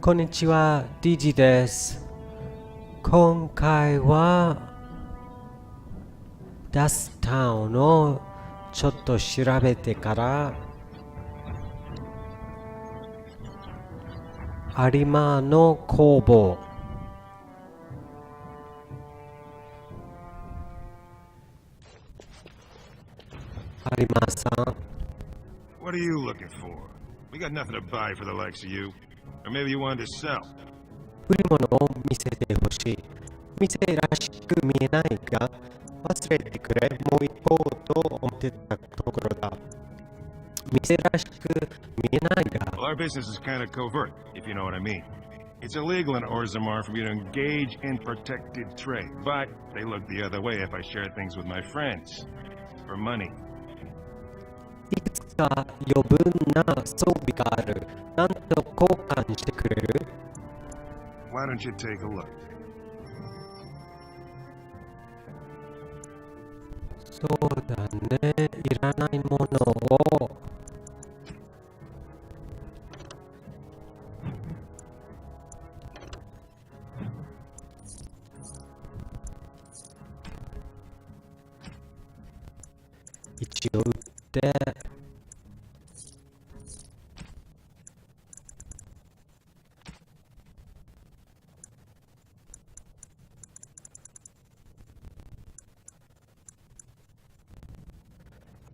こんにちは、DG です。今回はダスタウンをちょっと調べてから有馬の工房有馬さん What are you looking for? We got nothing to buy for the likes of you. Or maybe you wanted to sell. 売り物を見せてほしい。店らしく見えないが忘れてくれ。もう行こうと思ってたところだ。店らしく見えないが Well, our business is kind of covert, if you know what I mean. It's illegal in Orzammar for me to engage in protected trade, but they look the other way if I share things with my friends. For money. いくつか余分な装備がある。なんと交換してくれる Why don't you take a look? そうだね。いらないものを一応売って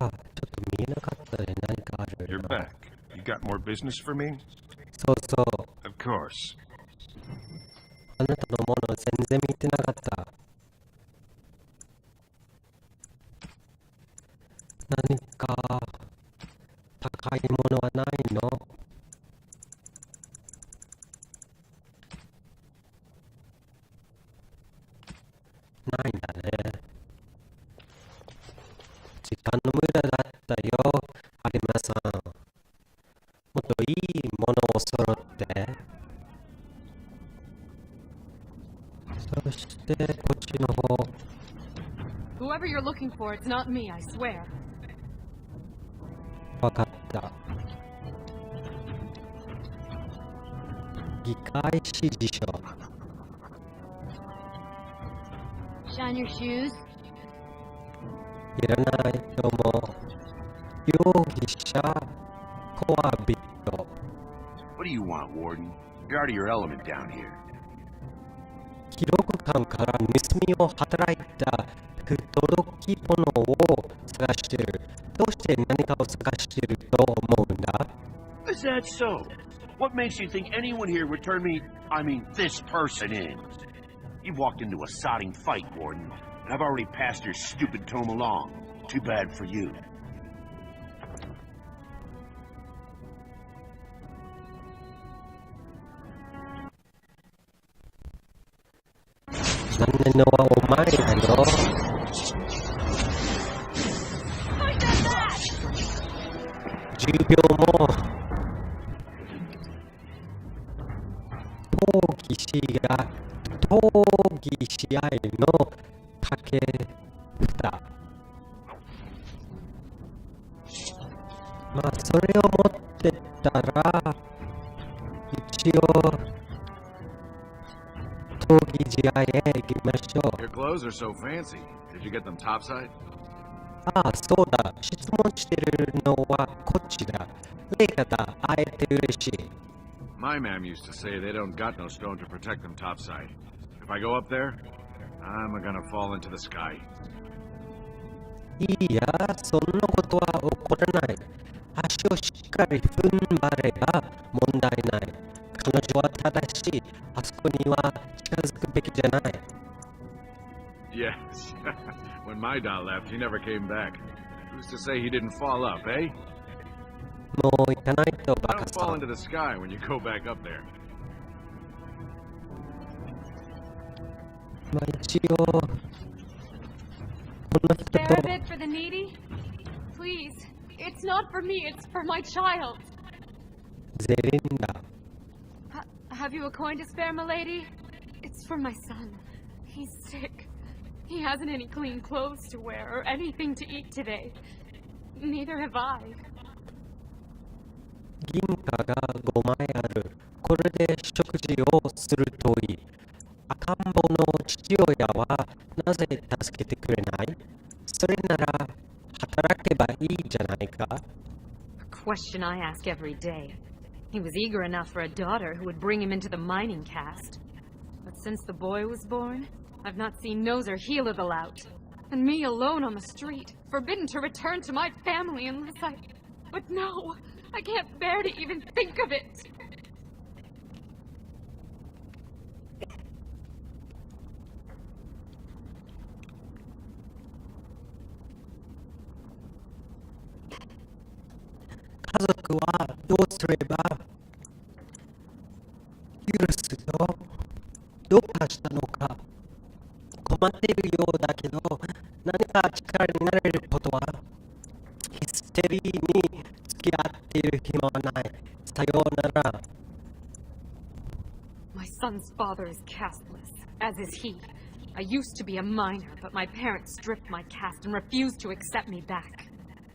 ちょっと見えなかったね。何かある You're back. You got more business for me? そうそう。 Of course. あなたのもの全然見てなかった。何か高いものはないの？ないんだね。時間の無駄だったよ、有馬さん。もっといいものを揃って。そしてこっちの方。Whoever you're looking for, it's not me, I swear. わかった。議会指示書。Shine your shoes. いらないと思う。容疑者コアビット。What do you want, Warden? You're out of your element down here. 記録館から盗みを働いた不届き物を探している。どうして何かを探していると思うんだ？ Is that so? What makes you think anyone here would turn this person in? You've walked into a sodding fight, Warden, and I've already passed your stupid tome along. Too bad for you. 残念のはお前だよ。10秒も闘技試合の掛け札。まあそれを持ってたら一応闘技試合へ行きましょう。 Your clothes are so fancy. Did you get them topside? ああ、そうだ。質問してるのはこっちだ。レイカだ。会えて嬉しい。My ma'am used to say they don't got no stone to protect them topside. If I go up there, I'm gonna fall into the sky. いや、そんなことは起こらない。足をしっかり踏ん張れば問題ない。彼女は正しい。あそこには近づくべきじゃない。Yes. When my dad left, he never came back. Who's to say he didn't fall up, eh? もう行かないとバカ Don't さ fall ん。 into the sky when you go back up there. まあ一応、この人 Spare a と bit for the needy? Please. It's not for me, it's for my child. ゼリンダ。 Have you a coin to spare, milady? It's for my son. He's sick. He hasn't any clean clothes to wear or anything to eat today. Neither have I. 銀貨が5枚ある。これで食事をするといい。赤ん坊の父親はなぜ助けてくれない？それなら働けばいいじゃないか。A question I ask every day. He was eager enough for a daughter who would bring him into the mining caste. But since the boy was born, I've not seen nose or heel of the lout. And me alone on the street, forbidden to return to my family unless I... But no, I can't bear to even think of it. 家族はどうすれば許すとどうかしたのか。困っているようだけど何か力になれることは。ヒステリーに付き合っている暇はない。さようなら。My son's father is casteless, as is he. I used to be a minor, but my parents stripped my caste and refused to accept me back.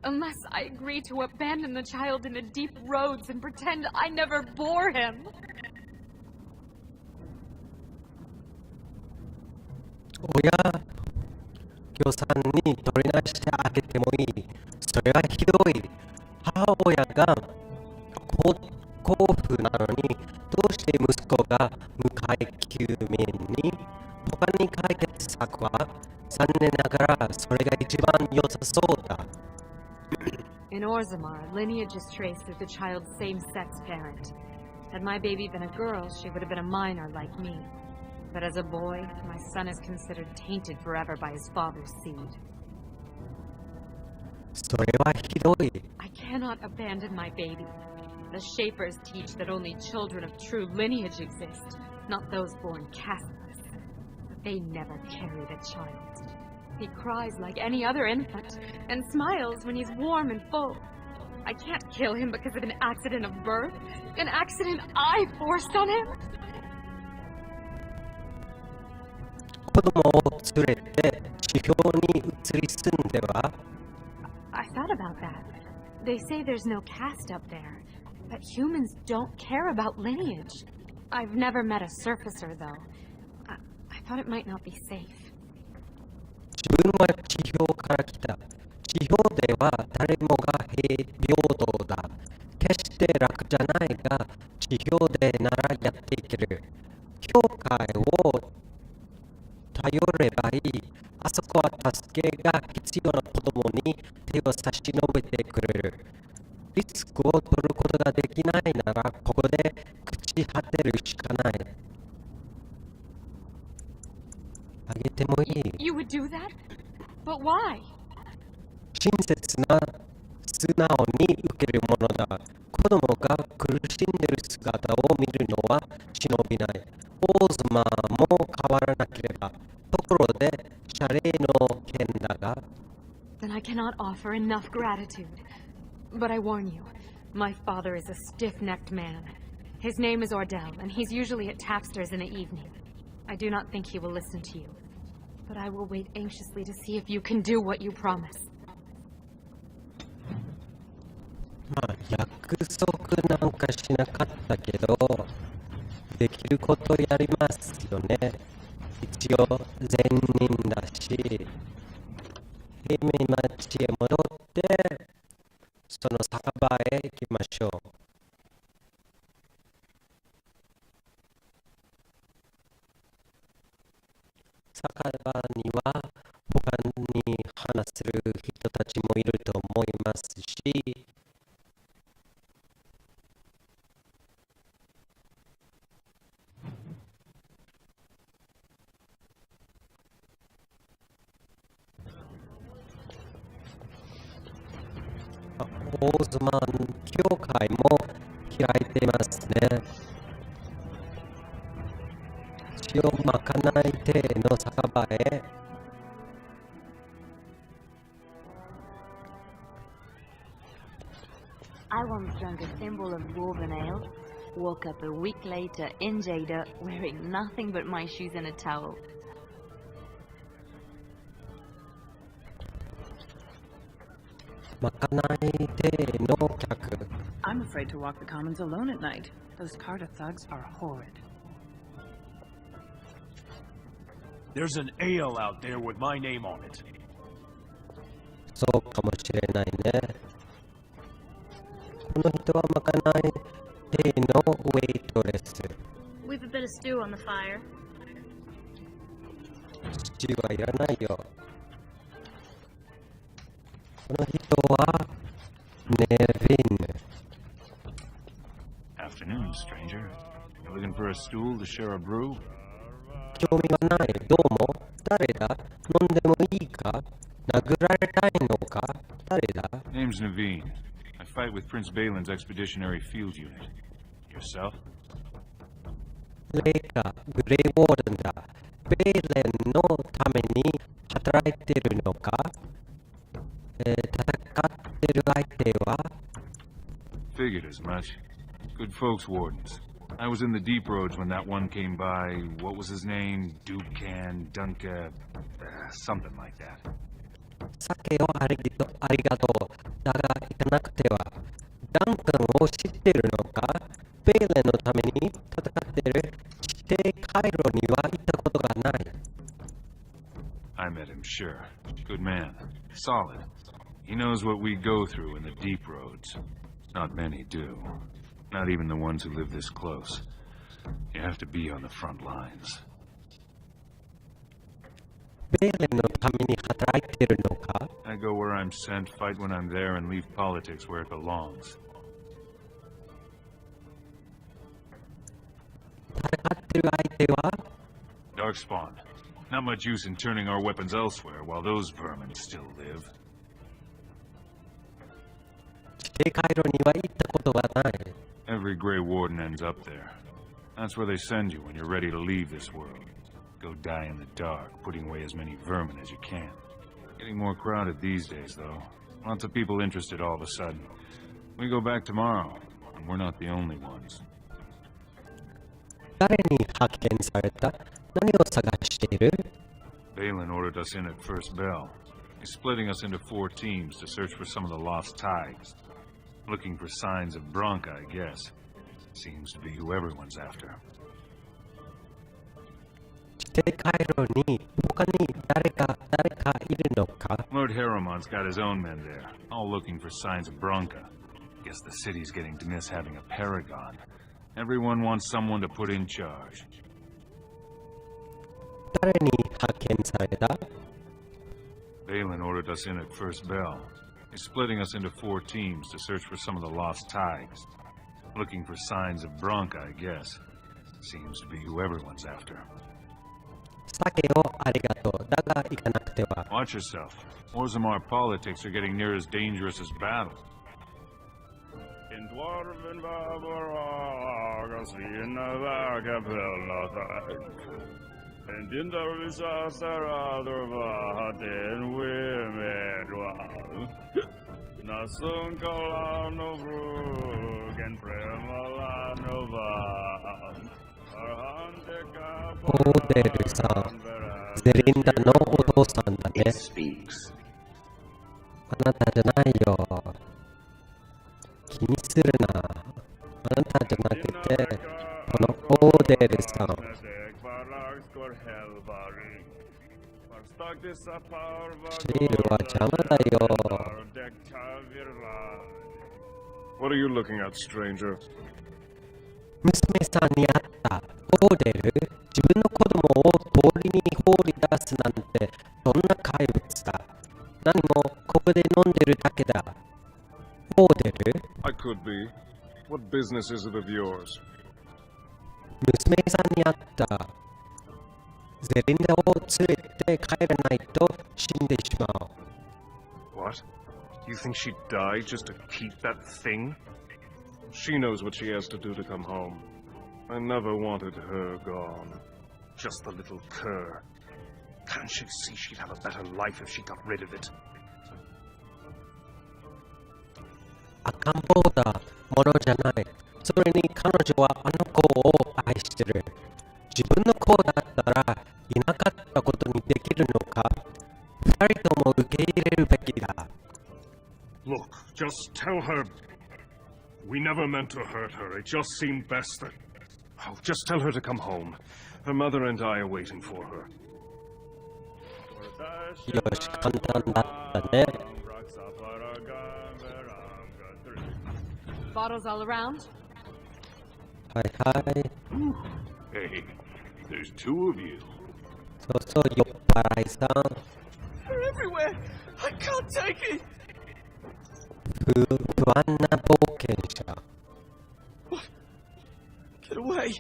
Unless I agree to abandon the child in the deep roads and pretend I never bore him. 親、協賛に取り出してあげてもいい。それはひどい。母親が幸福なのに、どうして息子が無階級民に？他に解決策は？残念ながらそれが一番良さそうだ。In Orzammar, lineage is traced through the child's same-sex parent. Had my baby been a girl, she would have been a minor like me. But as a boy, my son is considered tainted forever by his father's seed. それはひどい。I cannot abandon my baby. The Shapers teach that only children of true lineage exist, not those born casteless. But they never carry the child. He cries like any other infant, and smiles when he's warm and full. I can't kill him because of an accident of birth, an accident I forced on him. 子供を連れて地表に移り住んでは？ I thought about that. They say there's no caste up there, but humans don't care about lineage. I've never met a surfacer, though. I thought it might not be safe. 自分は地表から来た。地表では誰もが平等だ。決して楽じゃないが、地表でならやっていける。教会を頼ればいい。あそこは助けが必要な子供に手を差し伸べてくれる。リスクを取ることができないなら、ここで朽ち果てるしかない。あげてもいい。You would do that? But why? 親切な素直に受けるものだ。子供が苦しんでいる姿を見るのは忍びない。オーズマーも変わらなければ。ところで、謝礼の件だが。Then I cannot offer enough gratitude. But I warn you, my father is a stiff-necked man. His name is Ordell, and he's usually at Tapster's in the evening. I do not think he will listen to you. But I will wait anxiously to see if you can do what you promise. まあ、約束なんかしなかったけど、できることやりますよね。一応、善人だし、平民町へ戻って、その酒場へ行きましょう。酒場には他に話せる人たちもいると思いますし、オーズマン教会も開いていますね。一応まかない亭の酒場へ。I once drank a thimble of dwarven ale, woke up a week later in Jada wearing nothing but my shoes and a towel. まかない亭の客。I'm afraid to walk the commons alone at night. Those Carta thugs are horrid. There's an ale out there with my name on it. そうかもしれないね。この人はまかない亭のウェイトレス。We've a bit of stew on the fire. 父はいらないよ。この人はネヴィン。Afternoon, stranger. You looking for a stool to share a brew? 興味はない。どうも。誰だ？飲んでもいいか？殴られたいのか？誰だ？ Name's Naveen. I fight with Prince Balin's expeditionary field unit. Yourself? レイカ、グレイウォーデンだ。ベイレンのために働いてるのか？戦ってる相手は？ Figured as much. Good folks, wardens. I was in the deep roads when that one came by. What was his name? Dukan, Dunka, something like that. 酒をありがとう。だが行かなくては。ダンカンを知ってるのか？ベイレンのために戦ってる地底回廊には行ったことがない。I met him, sure. Good man. Solid. He knows what we go through in the deep roads. Not many do. Not even the ones who live this close. You have to be on the front lines. ベイレンのために働いてるのか？ I go where I'm sent, fight when I'm there, and leave politics where it belongs. 戦ってる相手は？ Darkspawn. Not much use in turning our weapons elsewhere while those vermin still live. 地底回廊には行ったことがない。Every Grey Warden ends up there. That's where they send you when you're ready to leave this world. Go die in the dark, putting away as many vermin as you can. Getting more crowded these days, though. Lots of people interested all of a sudden. We go back tomorrow, and we're not the only ones. 誰に発見された？何を探している？ Balin ordered us in at first bell. He's splitting us into 4 teams to search for some of the lost tigers. Looking for signs of Bronca, I guess. Seems to be who everyone's after. 地底回廊に他に誰かいるのか？ Lord Haramon's got his own men there, all looking for signs of Bronca. Guess the city's getting to miss having a paragon. Everyone wants someone to put in charge. 誰に発見された？ Balin ordered us in at first bell. He's splitting us into 4 teams to search for some of the lost tigers. Looking for signs of Bronca, I guess. Seems to be who everyone's after. 酒をありがとう。だが行かなくては。 Watch yourself. Orzammar politics are getting near as dangerous as battle. In Dwarven Barbara, in and in the resource other and women dwell. Nasun Colano Brook and Premala Nova. オーデルさん、ゼリンダのお父さんだね。あなたじゃないよ。気にするな。あなたじゃなくて、このオーデルさん。シールは邪魔だよ。What are you looking at, stranger? 娘さんに会ったオーデル、自分の子供を通りに放り出すなんてどんな怪物だ。何もここで飲んでるだけだ。オーデル I could be. What business is it of yours? 娘さんに会った。ゼリンダを連れて帰らないと死んでしまう。What? You think she'd die just to keep that thing? She knows what she has to do to come home. I never wanted her gone. Just the little cur. Can't she see she'd have a better life if she got rid of it? 赤ん坊だ、ものじゃない。それに彼女はあの子を愛してる。自分の子だったらいなかったことにできるのか？二人とも受け入れるべきだ。Look, just tell her... We never meant to hurt her. It just seemed best that... Oh, just tell her to come home. Her mother and I are waiting for her. よし、簡単だったね。Bottles all around? はいはい。Hey, there's two of you. そうそう、酔っ払いさん。They're everywhere. I can't take it. 不安な冒険者。What? Get away.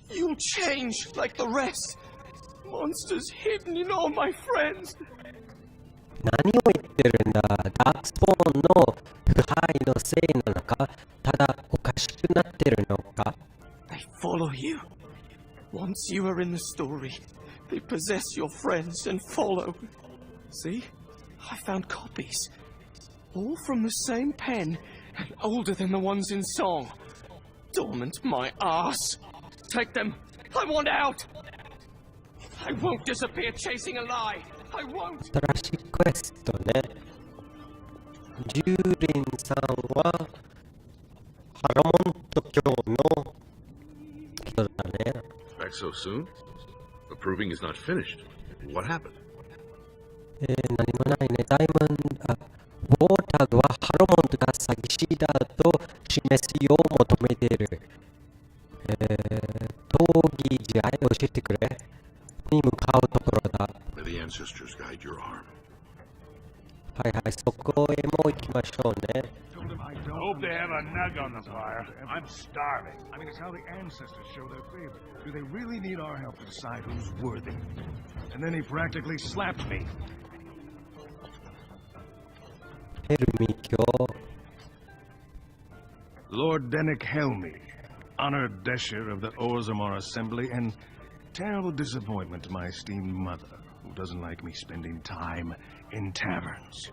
You'll change like the rest. Monsters hidden in all my friends. 何を言ってるんだ。ダークスポーンの腐敗のせいなのか、ただおかしくなってるのか。They follow you. Once you are in the story, they possess your friends and follow. See? I found copies. All from the same pen, and older than the ones in song. Dormant my ass. Take them. I want out. I won't disappear chasing a lie. I won't. 新しいクエストね。ジューリンさんはハロモント卿の人だね。 Back so soon? The proving is not finished. What happened? 何もないね。ダイモンド、ウォータグはハロモントが詐欺師だと示すよう求めている。闘技試合教えてくれ。に向かうところだ。May the ancestors guide your arm. はいはい、そこへも行きましょうね。 Hope they have a nug on the fire. I'm starving. I mean, it's how the ancestors show their favor. Do they really need our help to decide who's worthy? And then he practically slapped me. ヘルミ教。 Lord Dennick Helmy, honored Desher of the Orzammar Assembly, and terrible disappointment to my esteemed mother, who doesn't like me spending time in taverns.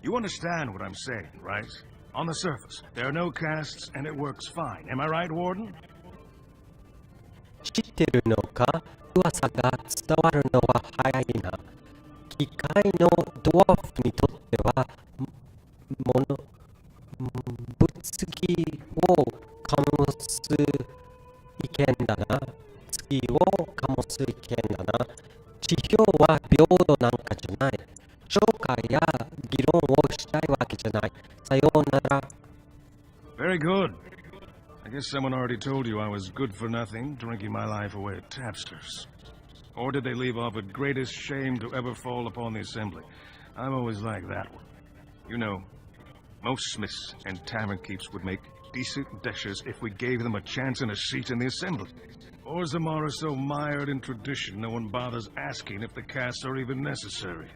You understand what I'm saying, right? On the surface, there are no castes, and it works fine. Am I right, Warden? 知ってるのか？噂が伝わるのは早いな。機械のドワーフにとっては、物議を醸す意見だな。次を醸す意見だな。地表は平等なんかじゃない。紹介や議論をしたいわけじゃない。さようなら。Very good. I guess someone already told you I was good for nothing, drinking my life away at tapsters. Or did they leave off at greatest shame to ever fall upon the assembly? I've always liked that one. You know, most smiths and tavern keeps would make decent dishers if we gave them a chance and a seat in the assembly. Orzammar are so mired in tradition, no one bothers asking if the castes are even necessary.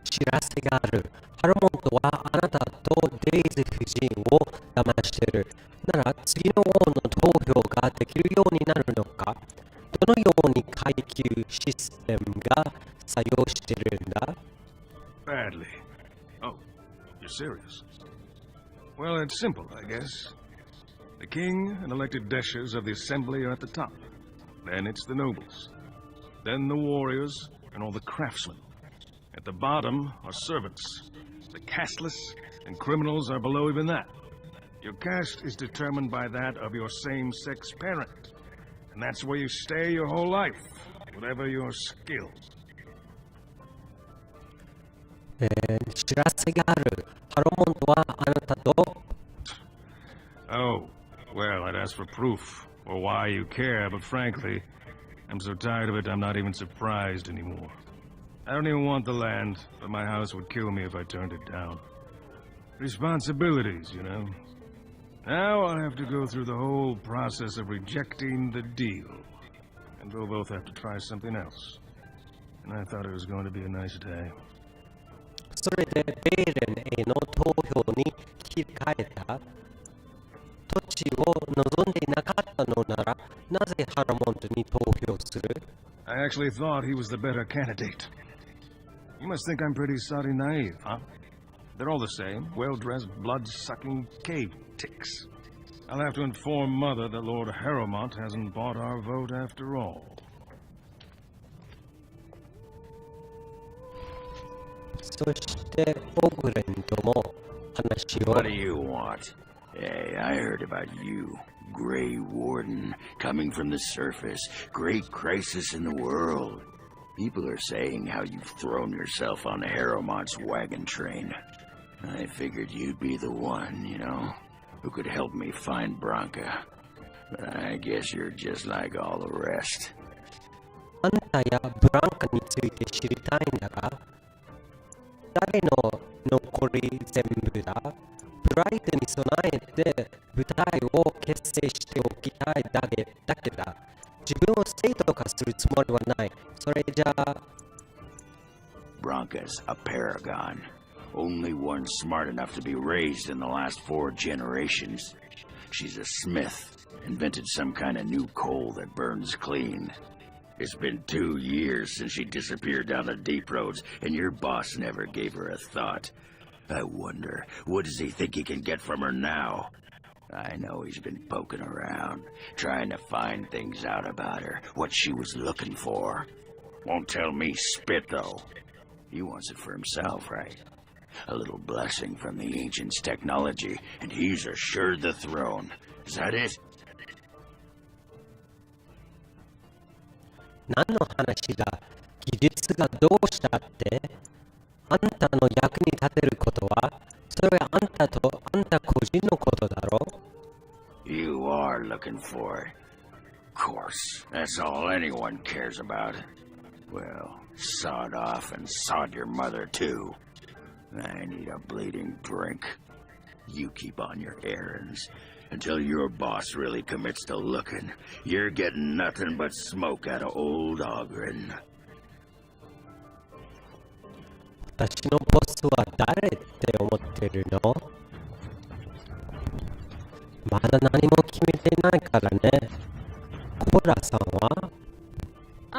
知らせがある。ハロモントはあなたとデイズ夫人を騙している。なら次の王の投票ができるようになるのか？どのように階級システムが作用しているんだ？ Badly. Oh, you're serious? Well, it's simple, I guess. The king and elected deshers of the assembly are at the top. Then it's the nobles. Then the warriors and all the craftsmen. At the bottom are servants. The casteless and criminals are below even that. Your caste is determined by that of your same-sex parent. And that's where you stay your whole life, whatever your skill. 知らせがある。ハロモントはあなたと Oh, well, I'd ask for proof, or why you care, but frankly, I'm so tired of it I'm not even surprised anymore. I don't even want the land, but my house would kill me if I turned it down. Responsibilities, you know. Now I'll have to go through the whole process of rejecting the deal. And we'll both have to try something else. And I thought it was going to be a nice day. それでベーレンへの投票に切り替えた。土地を望んでいなかったのなら、なぜハロモントに投票する？ I actually thought he was the better candidate. You must think I'm pretty sorry naive, huh? They're all the same, well-dressed, blood-sucking cave ticks. I'll have to inform Mother that Lord Harrowmont hasn't bought our vote after all. そしてオグレントも話を。 What do you want? Hey, I heard about you. Grey Warden, coming from the surface. Great crisis in the world. People are saying how you've thrown yourself on Harromont's wagon train. I figured you'd be the one, you know, who could help me find Branka. But I guess you're just like all the rest. あんたやブランカについて知りたいんだが、誰の残り全部だ。プライドに備えて部隊を結成しておきたいだけだ。自分を正当化するつもりはない。それじゃあ。Branka's a paragon. Only one smart enough to be raised in the last 4 generations. She's a smith. Invented some kind of new coal that burns clean. It's been 2 years since she disappeared down the deep roads, and your boss never gave her a thought. I wonder, what does he think he can get from her now? I know he's been poking around, trying to find things out about her, what she was looking for. Won't tell me spit, though. He wants it for himself, right? A little blessing from the ancients' technology, and he's assured the throne. Is that it? 何の話だ。技術がどうしたって。あんたの役に立てることは、それはあんた個人のことだろ。You are looking for it. Of course, that's all anyone cares about. Well, sod off and sod your mother too. I need a bleeding drink. You keep on your errands. Until your boss really commits to looking, you're getting nothing but smoke out of old Ogren. 私のボスは誰って思ってるの？まだ何も決めてないからね。コーラさんは？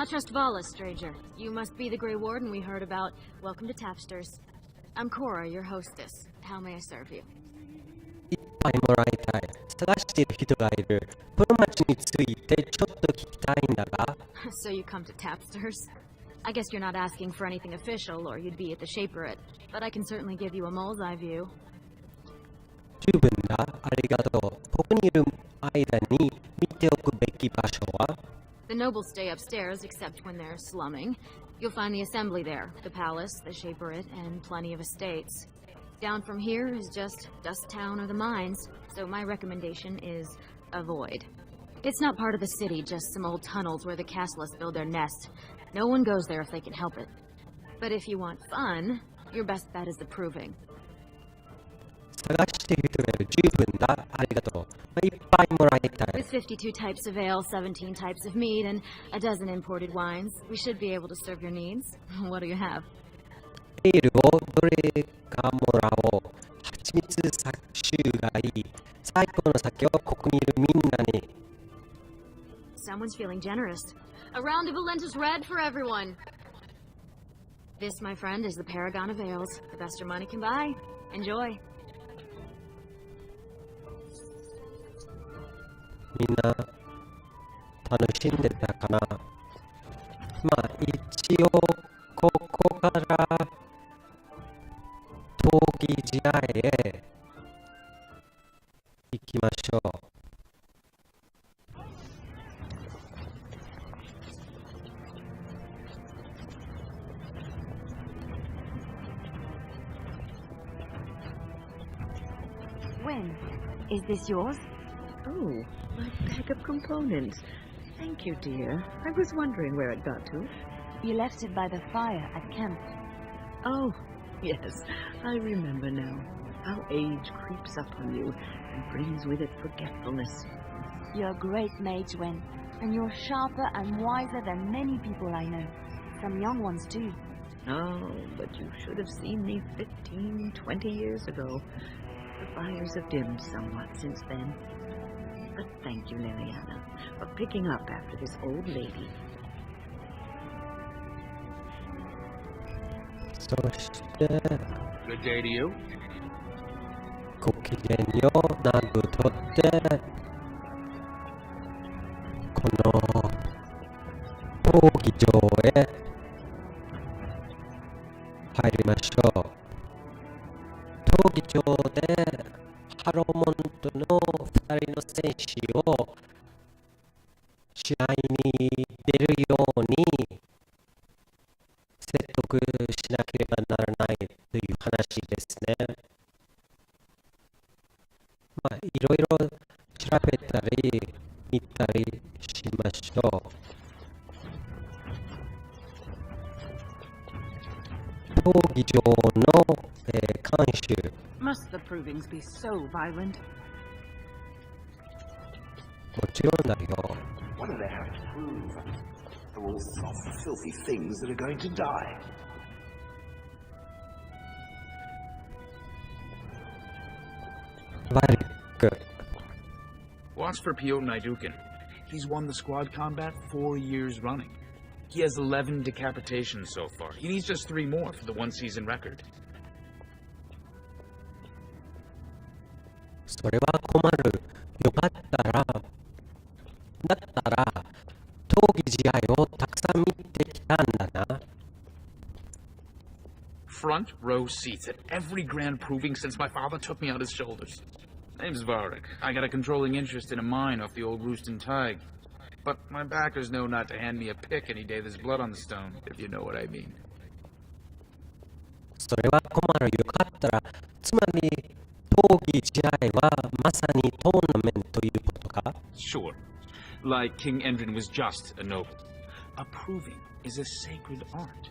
Trust Vala, stranger. You must be the Grey Warden we heard about. Welcome to Tapsters. I'm Cora, your hostess. How may I serve you? 一杯もらいたい。探している人がいる。この町についてちょっと聞きたいんだが。So you come to Tapsters? I guess you're not asking for anything official, or you'd be at the Shaperate. But I can certainly give you a mole's eye view. 十分だ。ありがとう。ここにいる間に見ておくべき場所は？ The nobles stay upstairs, except when they're slumming. You'll find the assembly there, the palace, the Shaperate, and plenty of estates. Down from here is just Dust Town or the mines, so my recommendation is avoid. It's not part of the city, just some old tunnels where the castlists build their nest. No one goes there if they can help it. But if you want fun, your best bet is the Proving. 探している人がいる。十分だ。ありがとう。いっぱいもらいたい。 With 52 types of ale, 17 types of mead, and a dozen imported wines, we should be able to serve your needs. What do you have? エールをどれかもらおう。蜂蜜搾取がいい。最高の酒をここにいるみんなに。 Someone's feeling generous. A round of Valentis Red for everyone. This, my friend, is the Paragon of Ales. The best your money can buy. Enjoy. みんな楽しんでたかな。まあ一応ここから闘技試合へ行きましょう。When? Is this yours? Oh, my bag of components. Thank you, dear. I was wondering where it got to. You left it by the fire at camp. Oh, yes. I remember now. How age creeps up on you and brings with it forgetfulness. You're a great mage, Wen, and you're sharper and wiser than many people I know. Some young ones, too. Oh, but you should have seen me 15, 20 years ago. The fires have dimmed somewhat since then. But thank you, Liliana, for picking up after this old lady. そして Good day to you. ごきげんよう。ナグとってこの闘技場へ入りましょう。闘技場の2人の選手を試合に出るように説得しなければならないという話ですね。まあ、いろいろ調べたり見たりしましょう。闘技場の、監修。Must the provings be so violent? もちろんだよ。What do they have to prove? They're all soft, filthy things that are going to die. Watch for Piotr Naidukin. He's won the squad combat 4 years running. He has 11 decapitations so far. He needs just 3 more for the one-season record. それは困る。よかったら、だったら、闘技試合をたくさん見てきたんだな。Front row seats at every grand proving since my father took me on his shoulders. Name's Varric. I got a controlling interest in a mine off the old Roostin Tig. But my backers know not to hand me a pick any day there's blood on the stone, if you know what I mean. それは困る。よかったら、つまり、闘技試合はまさにトーナメントということか？ Sure. Like King Endrin was just a noble. A proving is a sacred art.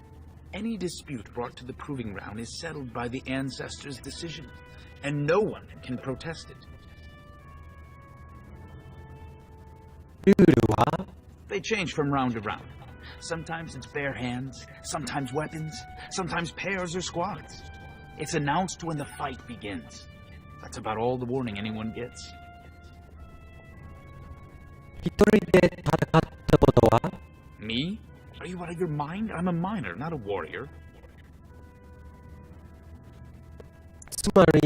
Any dispute brought to the proving round is settled by the ancestors' decision, and no one can protest it. ルールは？ They change from round to round. Sometimes it's bare hands, sometimes weapons, sometimes pairs or squads. It's announced when the fight begins. That's about all the warning anyone gets. 一人で戦ったことは？ Me? Are you out of your mind? I'm a miner, not a warrior. つまり、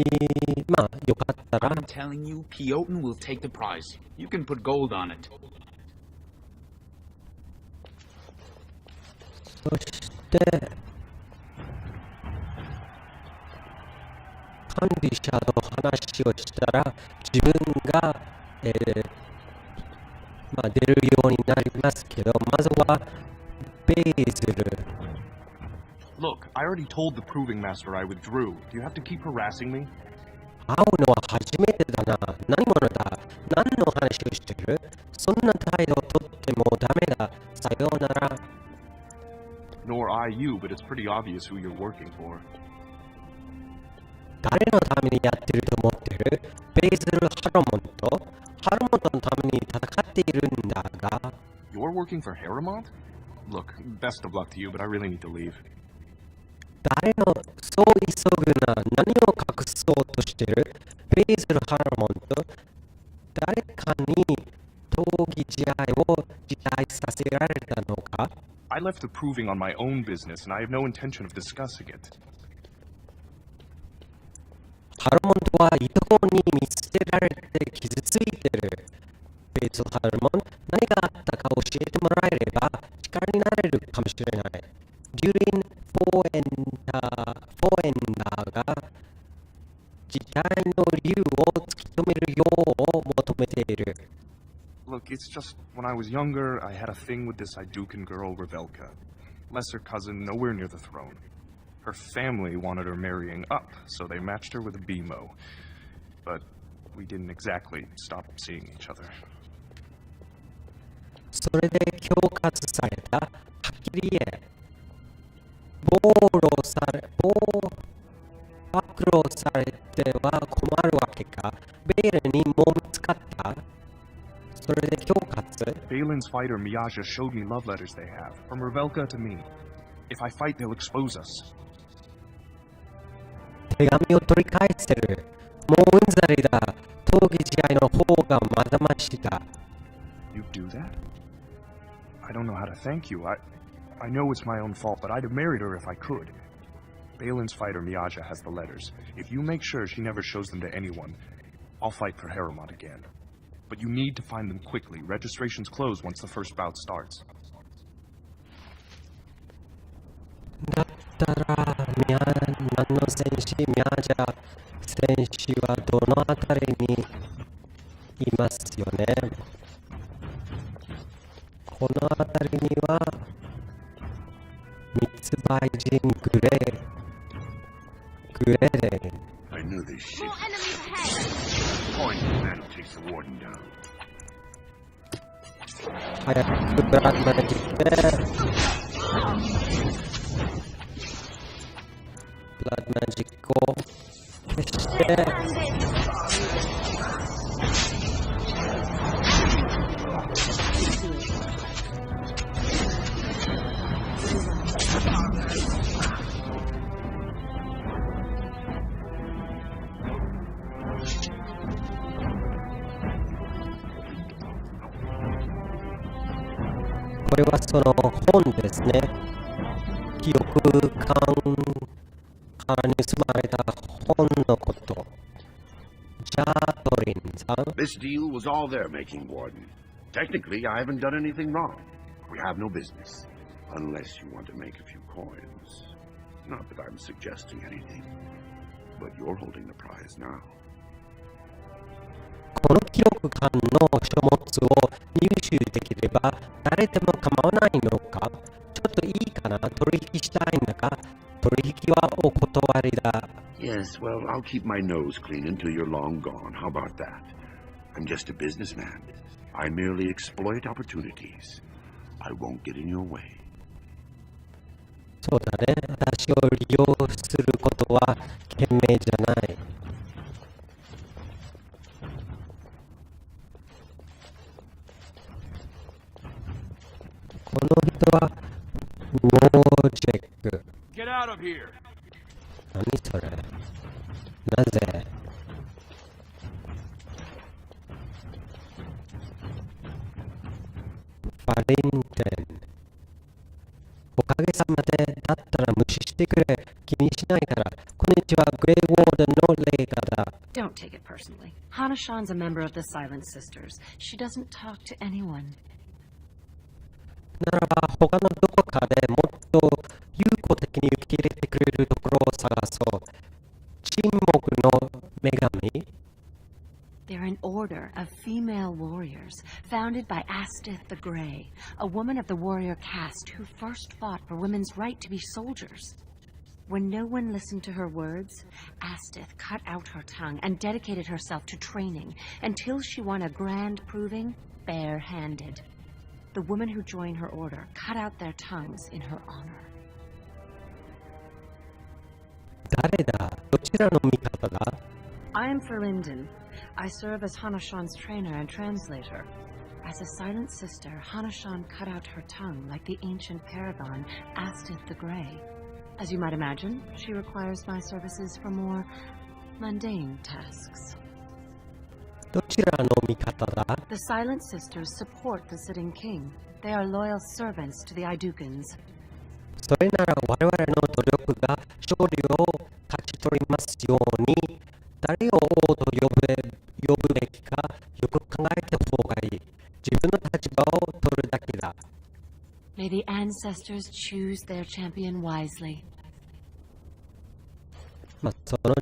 まあ、よかったら。I'm telling you, Piotr will take the prize. You can put gold on it. そして、管理者と話をしたら、自分が、まあ、出るようになりますけど、まずは、ベイズル。Look, I already told the proving master I withdrew. Do you have to keep harassing me? 会うのは初めてだな。何者だ？何の話をしてる？そんな態度をとってもダメだ。さようなら。Nor I you, but it's pretty obvious who you're working for. 誰のためにやってると思ってる？ベイズル・ハロモント？ハロモントのために戦っているんだが。You're working for Haramont? Look, best of luck to you, but I really need to leave. 誰のそう急ぐな。何を隠そうとしてる？ベイズル・ハロモント？誰かに闘技試合を辞退させられたのか？ I left the proving on my own business, and I have no intention of discussing it. ハロモントはいとこに見捨てられて傷ついてる。ベイズル・ハロモン、何があったか教えてもらえれば力になれるかもしれない。デュリン・フォーエンダーが辞退の理由を突き止めるよう求めている。Look, it's just, when I was younger, I had a thing with this Idukan girl, Revelka. Lesser cousin, nowhere near the throne. Her family wanted her marrying up, so they matched her with a BMO. But we didn't exactly stop seeing each other. それで恐喝された。はっきり言え。暴露されては困るわけか。ベイルにもう見つかった。それで恐喝。Balin's fighter Miaja showed me love letters they have, from Revelka to me. If I fight, they'll expose us. 手紙を取り返せる。もううんざりだ。闘技試合の方がまだましだ。You do that? I don't know how to thank you. I know it's my own fault, but I'd have married her if I could. Balin's fighter Miaja has the letters. If you make sure she never shows them to anyone, I'll fight for Haramont again. But you need to find them quickly. Registrations close once the first bout starts. だったら、何の戦士、ミャージャ選手はどのあたりにいますよね。この辺りには密売人グレーレン。 I knew this shit. Point the man who takes the warden down. 早くブラッドマジックでブラッドマジックを消してこれはその本ですね。記憶館から盗まれた本のこと。ジャートリンさん。 This deal was all their making, Warden. Technically, I haven't done anything wrong. We have no business. Unless you want to make a few coins. Not that I'm suggesting anything. But you're holding the prize now. この記録館の書物を入手できれば誰でも構わないのか。ちょっといいかな。取引したいんだが取引はお断りだ。 Yes, well, I'll keep my nose clean until you're long gone. How about that? I'm just a businessman. I merely exploit opportunities. I won't get in your way. そうだね。私を利用することは賢明じゃない。この人はウォージェック。何それ。なぜファリンテン。おかげさまでだったら無視してくれ。気にしないから。こんにちは、グレイウォーデンのレイカだ。 Don't take it personally. Hana-shan's a member of the Silent Sisters. She doesn't talk to anyone. ならば他のどこかでもっと有効的に受け入れてくれるところを探そう。沈黙の女神。 They're an order of female warriors founded by Astith the Grey, a woman of the warrior caste who first fought for women's right to be soldiers. When no one listened to her words, Astith cut out her tongue and dedicated herself to training until she won a grand proving barehanded. The women who joined her order cut out their tongues in her honor. 誰だ？どちらの味方だ？ I'm Ferlinden. I serve as Hana-shan's trainer and translator. As a silent sister, Hana-shan cut out her tongue like the ancient paragon, Astith the Grey. As you might imagine, she requires my services for more mundane tasks. どちらの味方だ？ The Silent Sisters support the sitting king. They are loyal servants to the Idukans. それなら我々の努力が勝利を勝ち取りますように、誰を王と呼ぶべきかよく考えた方がいい。自分の立場を取るだけだ。 May the ancestors choose their champion wisely. その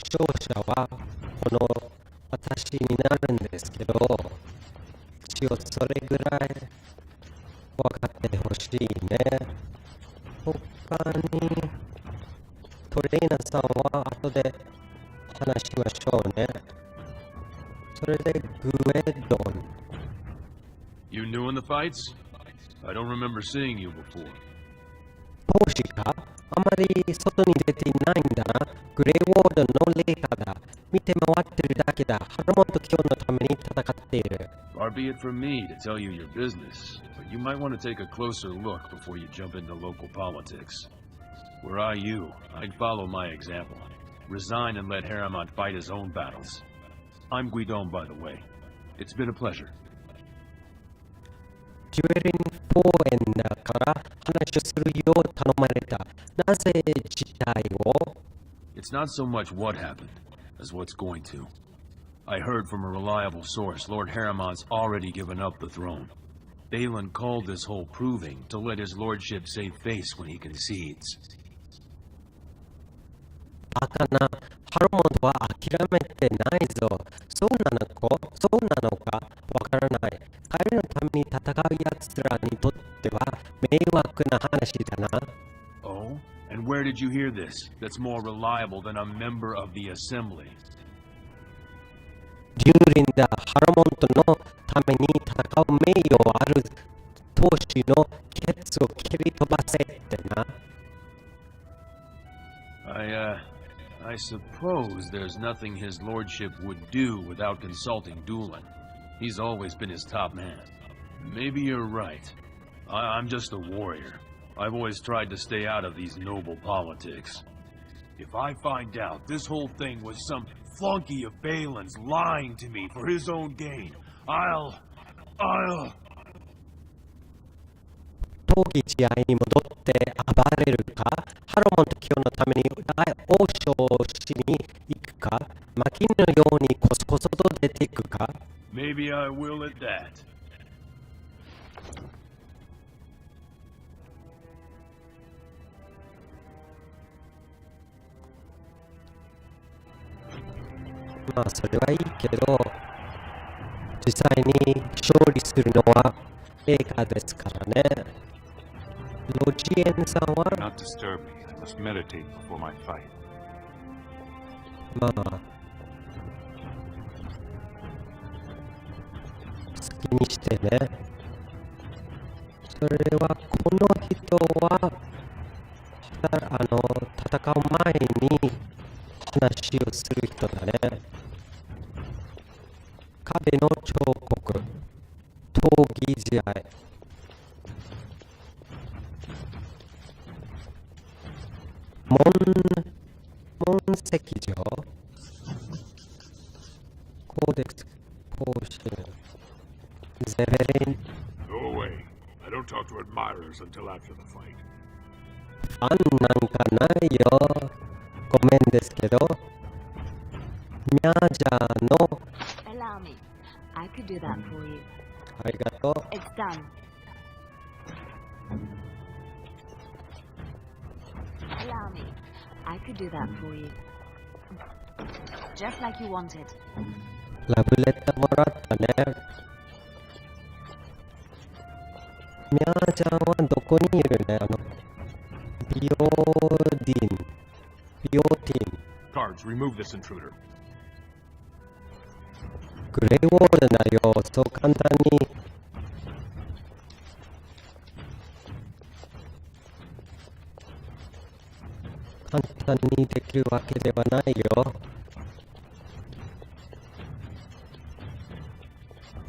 勝者はこの私になるんですけど、一応それぐらい分かってほしいね。他にトレーナーさんは後で話しましょうね。それでグエドン。 You new in the fights? I don't remember seeing you before. 当時かあまり外に出ていないんだな。グレイウォードンのレイカだ。見て回ってるだけだ。ハロモント卿のために戦っている。Far be it from me to tell you your business, but you might want to take a closer look before you jump into local politics. Were I you, I'd follow my example. Resign and let Haramont fight his own battles. I'm Guidon, by the way. It's been a pleasure. デュエリン公演だから話をするよう頼まれた。なぜ事態を It's not so much what happened as what's going to. I heard from a reliable source Lord Haramont's already given up the throne. Balin called this whole proving to let his lordship save face when he concedes. バカな。ハロモントは諦めてないぞ。そうなのかわからない。彼のために戦う奴らにとっては迷惑な話だな。Oh? And where did you hear this? That's more reliable than a member of the assembly. リューリンダー・ハロモントのために戦う名誉ある闘士のケツを蹴り飛ばせってな。I suppose there's nothing his lordship would do without consulting Doolin. He's always been his top man. Maybe you're right. I'm just a warrior. I've always tried to stay out of these noble politics. If I find out this whole thing was some flunky of Balin's lying to me for his own gain, I'll... 闘技試合に戻って暴れるか、ハロモント卿のために王将をしに行くか、薪のようにこそこそと出ていくか。Maybe I will at that. まあそれはいいけど、実際に勝利するのは映画ですからね。ロジエンさんは Not disturb me. I must meditate before my fight. まあ好きにしてね。それはこの人は戦う前に話をする人だね。壁の彫刻、闘技試合。門石場コーデックス更新ゼベリン Go away. I don't talk to admirers until after the fight. ファンなんかないよ。ごめんですけど。ミャージャーの Allow me. I could do that for you. ありがとう。It's done. Allow me. I could do that for you. Just like you wanted. ラブレターもらったね。ミャージャーはどこにいるね。ビオティン。Guards, remove this intruder. グレーウォールだよ。そう簡単に。簡単にできるわけではないよ。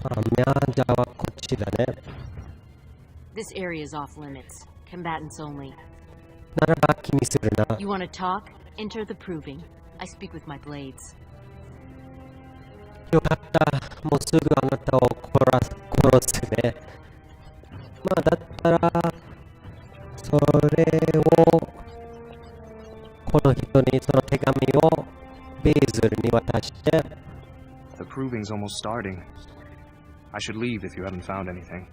ミャージャーはこっちだね。This area is off limits. Combatants only. ならば気にするな。You want to talk? Enter the proving. I speak with my blades. よかった。もうすぐあなたを殺すね。まあだったら、それをこの人にその手紙をベーズルに渡して。The proving's almost starting. I should leave if you haven't found anything.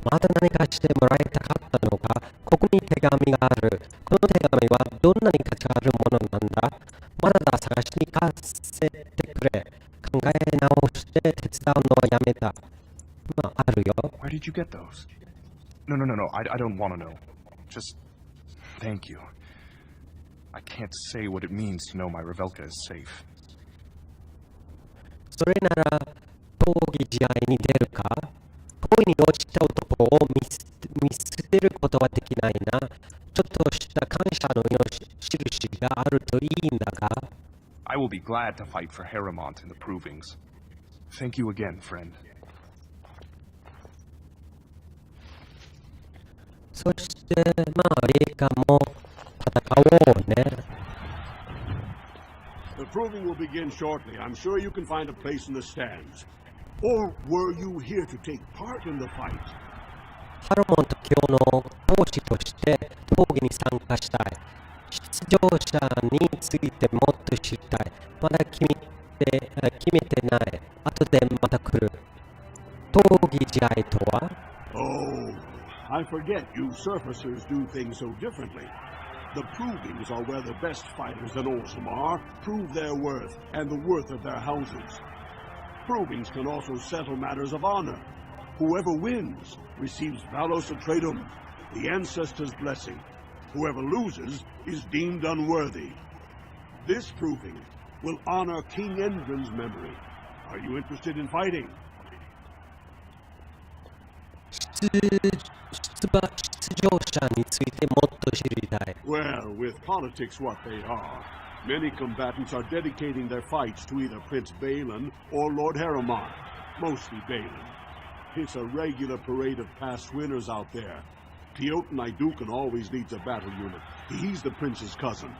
まだ何かしてもらいたかったのか。ここに手紙がある。この手紙はどんなに価値あるものなんだ。まだ探しに行かせてくれ。考え直して手伝うのはやめた。まあ、あるよ。Where did you get those? No, I don't want to know. Just thank you. I can't say what it means to know my Revelka is safe. それなら、闘技試合に出るか。恋に落ちた男を見捨てることはできないな。ちょっとした感謝の印があるといいんだが。I will be glad to fight for Haramont in the provings. Thank you again, friend. そして、まあ、霊下も戦おうね。The proving will begin shortly. I'm sure you can find a place in the stands. Or were you here to take part in the fight? ハロモント卿の闘士として闘技に参加したい。出場者についてもっと知りたい。まだ決めてない。後でまた来る。闘技試合とは Oh, I forget you surfacers do things so differently. The provings are where the best fighters in Orzammar prove their worth and the worth of their houses. Provings can also settle matters of honor. Whoever wins receives Valos Atretum, the ancestors' blessing. Whoever loses is deemed unworthy. This proving will honor King Endron's memory. Are you interested in fighting? 出場者についてもっと知りたい。 Well, with politics what they are, many combatants are dedicating their fights to either Prince Balin or Lord Harriman, mostly Balin. It's a regular parade of past winners out there. Teoten Idukan always leads a battle unit. He's the prince's cousin.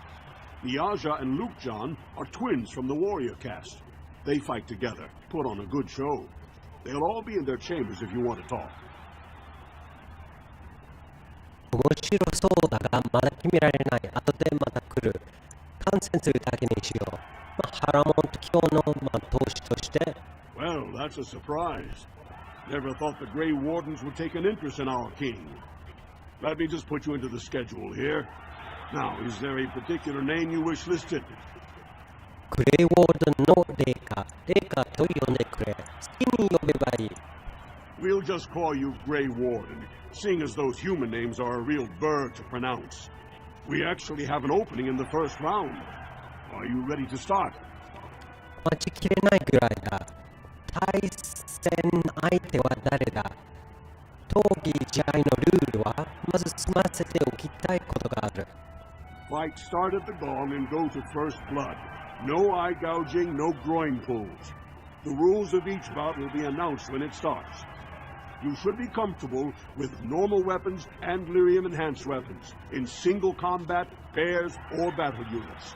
Niaja and Lukjan are twins from the warrior caste. They fight together, put on a good show. They'll all be in their chambers if you want to talk. 面白そうだがまだ決められない。後でまた来る。観戦するだけにしよう。ハラモント卿の投手として。 Well, that's a surprise. Never thought the Grey Wardens would take an interest in our king. Let me just put you into the schedule here. Now, is there a particular name you wish listed? グレイウォードンのレイカと呼んでくれ。好きに呼べばいい。 We'll just call you Grey Warden, seeing as those human names are a real burr to pronounce. We actually have an opening in the first round. Are you ready to start? 待ちきれないぐらいだ。対戦相手は誰だ？闘技試合のルールはまず済ませておきたいことがある。 Fight start at the gong and go to first blood. No eye gouging, no groin pulls. The rules of each bout will be announced when it starts. You should be comfortable with normal weapons and lyrium-enhanced weapons in single combat, pairs, or battle units.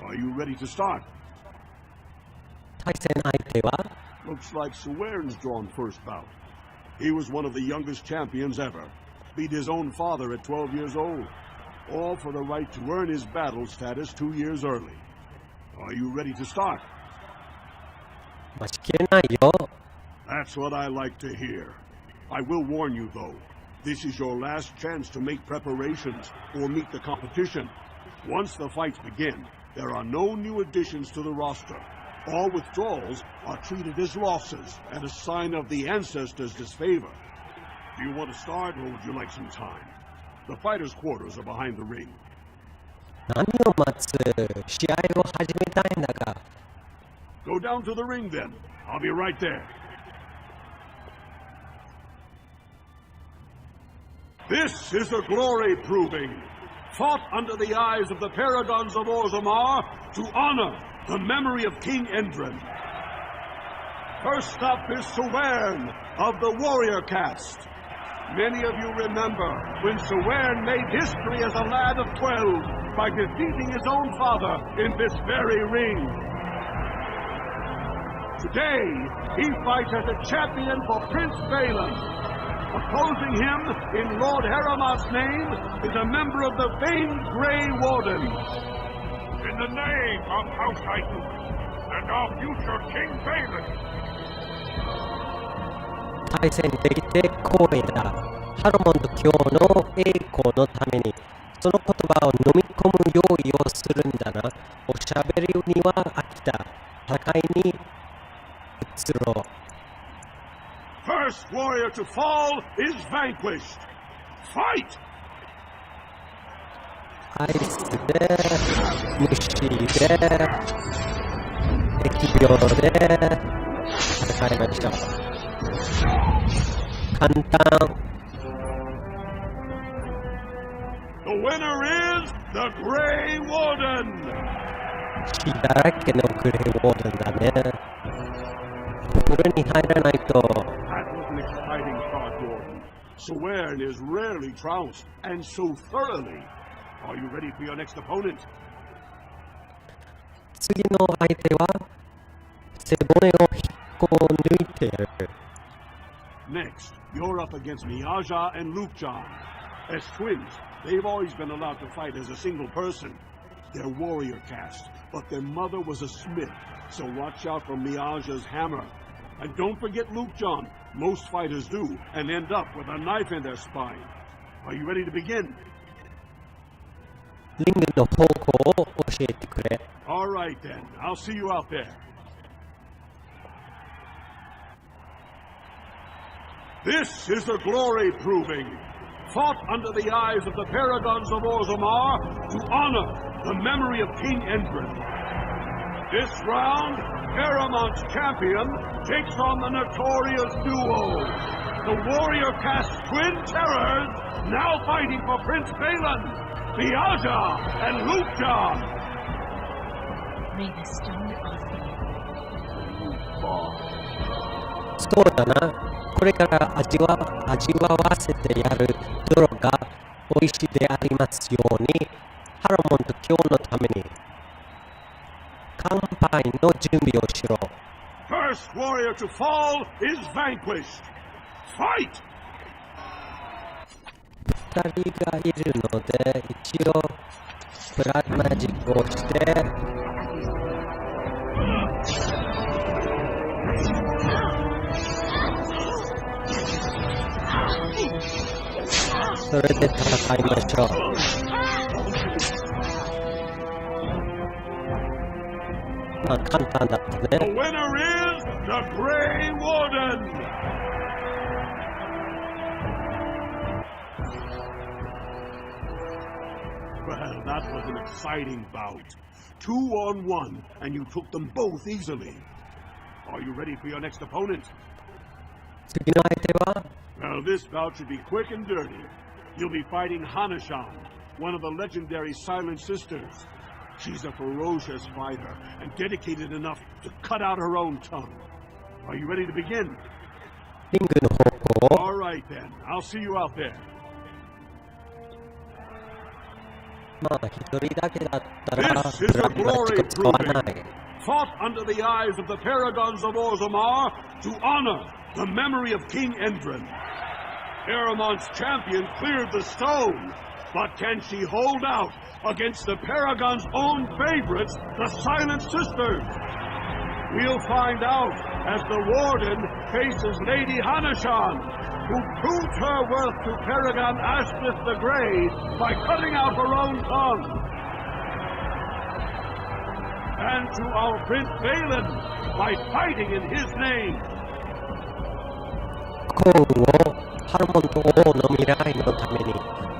Are you ready to start? 対戦相手は Looks like Suwern's drawn first bout. He was one of the youngest champions ever. Beat his own father at 12 years old. All for the right to earn his battle status 2 years early. Are you ready to start? 待ちきれないよ。 That's what I like to hear. I will warn you, though. This is your last chance to make preparations or meet the competition. Once the fights begin, there are no new additions to the roster. All withdrawals are treated as losses and a sign of the ancestors' disfavor. Do you want to start, or would you like some time? The fighters' quarters are behind the ring. 何を待つ？試合を始めたいんだが。 Go down to the ring, then. I'll be right there. This is a glory proving, fought under the eyes of the paragons of Orzammar to honor the memory of King Endron. First up is Suwern of the warrior caste. Many of you remember when Suwern made history as a lad of 12 by defeating his own father in this very ring. Today, he fights as a champion for Prince Balin. Opposing him in Lord Harriman's name is a member of the famed Grey Wardens. In the name of House Idukan and our future King Balin. 対戦できて光栄だ。ハロモント卿の栄光のためにその言葉を飲み込む用意をするんだな。おしゃべりには飽きた。戦いに移ろう。 First warrior to fall is vanquished. Fight! アイスで、虫で、疫病で戦いましょう。簡単。The winner is the Grey Warden! 血だらけのグレイウォーデンだね。これに入らないと。 That was an exciting start, Gordon. Suwern is rarely trounced, and so thoroughly. Are you ready for your next opponent? 次の相手は背骨を引っこ抜いてやる。 Next, you're up against Niaja and Lukjan. As twins, they've always been allowed to fight as a single person. They're warrior caste, but their mother was a smith, so watch out for Niaja's hammer. And don't forget Lukjan. Most fighters do, and end up with a knife in their spine. Are you ready to begin? リングの方向を教えてくれ。 All right then, I'll see you out there. This is a glory proving, fought under the eyes of the paragons of Orzammar to honor the memory of King Endrin. This round, Paramount's champion takes on the notorious duo, the warrior caste twin terrors, now fighting for Prince Balin, Viaja and Lupta. May the stone of you. そうだな。これから味わわせてやる泥が美味しいでありますように、ハロモンと今日のために乾杯の準備をしろ。First warrior to fall is vanquished. Fight! 2人がいるので、一応ブラッドマジックをして、それで戦いましょう。まあ簡単だったね。The winner is the Grey Warden! Well, that was an exciting bout. 2-on-1, and you took them both easily. Are you ready for your next opponent? 次の相手は Well, this bout should be quick and dirty. You'll be fighting Hanashan, one of the legendary Silent Sisters. She's a ferocious fighter and dedicated enough to cut out her own tongue. Are you ready to begin? リングの方向を All right then, I'll see you out there. まあ一人だけだったらブラッドマジックを使わない。Fought under the eyes of the paragons of Orzammar to honor the memory of King Endrin. Paramount's champion cleared the stone, but can she hold out against the Paragon's own favorites, the Silent Sisters? We'll find out as the Warden faces Lady Hanashan, who proved her worth to Paragon Ashlith the Grey by cutting out her own tongue. And to our Prince Balin by fighting in his name. 幸運をハロモンと王の未来のために